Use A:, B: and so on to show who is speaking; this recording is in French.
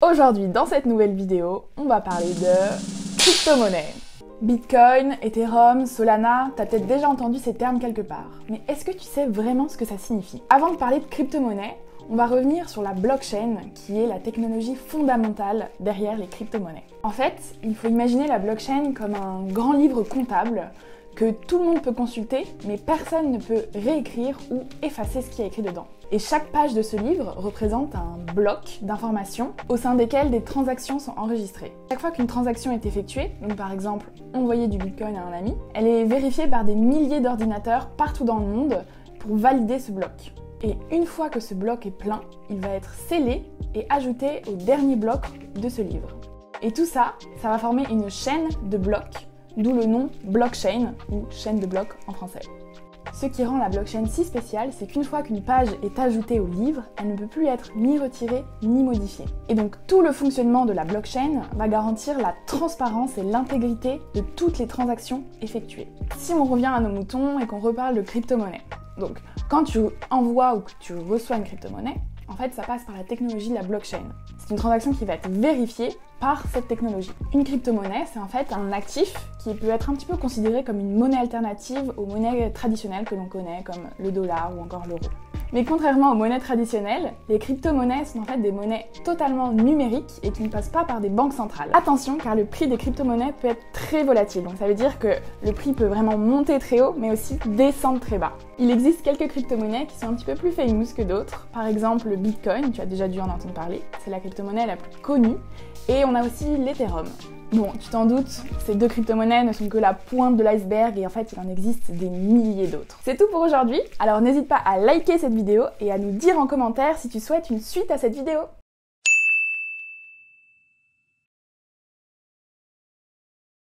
A: Aujourd'hui, dans cette nouvelle vidéo, on va parler de crypto-monnaie. Bitcoin, Ethereum, Solana, t'as peut-être déjà entendu ces termes quelque part. Mais est-ce que tu sais vraiment ce que ça signifie? Avant de parler de crypto-monnaie, on va revenir sur la blockchain, qui est la technologie fondamentale derrière les crypto-monnaies. En fait, il faut imaginer la blockchain comme un grand livre comptable que tout le monde peut consulter, mais personne ne peut réécrire ou effacer ce qui est écrit dedans. Et chaque page de ce livre représente un bloc d'informations au sein desquelles des transactions sont enregistrées. Chaque fois qu'une transaction est effectuée, donc par exemple envoyer du Bitcoin à un ami, elle est vérifiée par des milliers d'ordinateurs partout dans le monde pour valider ce bloc. Et une fois que ce bloc est plein, il va être scellé et ajouté au dernier bloc de ce livre. Et tout ça, ça va former une chaîne de blocs, d'où le nom blockchain ou chaîne de blocs en français. Ce qui rend la blockchain si spéciale, c'est qu'une fois qu'une page est ajoutée au livre, elle ne peut plus être ni retirée ni modifiée. Et donc tout le fonctionnement de la blockchain va garantir la transparence et l'intégrité de toutes les transactions effectuées. Si on revient à nos moutons et qu'on reparle de crypto-monnaie, donc quand tu envoies ou que tu reçois une crypto-monnaie, en fait ça passe par la technologie de la blockchain. C'est une transaction qui va être vérifiée par cette technologie. Une crypto-monnaie, c'est en fait un actif qui peut être un petit peu considéré comme une monnaie alternative aux monnaies traditionnelles que l'on connaît, comme le dollar ou encore l'euro. Mais contrairement aux monnaies traditionnelles, les crypto-monnaies sont en fait des monnaies totalement numériques et qui ne passent pas par des banques centrales. Attention, car le prix des crypto-monnaies peut être très volatile, donc ça veut dire que le prix peut vraiment monter très haut, mais aussi descendre très bas. Il existe quelques crypto-monnaies qui sont un petit peu plus famous que d'autres. Par exemple, le Bitcoin, tu as déjà dû en entendre parler, c'est la crypto-monnaie la plus connue. Et on a aussi l'Ethereum. Bon, tu t'en doutes, ces deux crypto-monnaies ne sont que la pointe de l'iceberg et en fait, il en existe des milliers d'autres. C'est tout pour aujourd'hui, alors n'hésite pas à liker cette vidéo et à nous dire en commentaire si tu souhaites une suite à cette vidéo.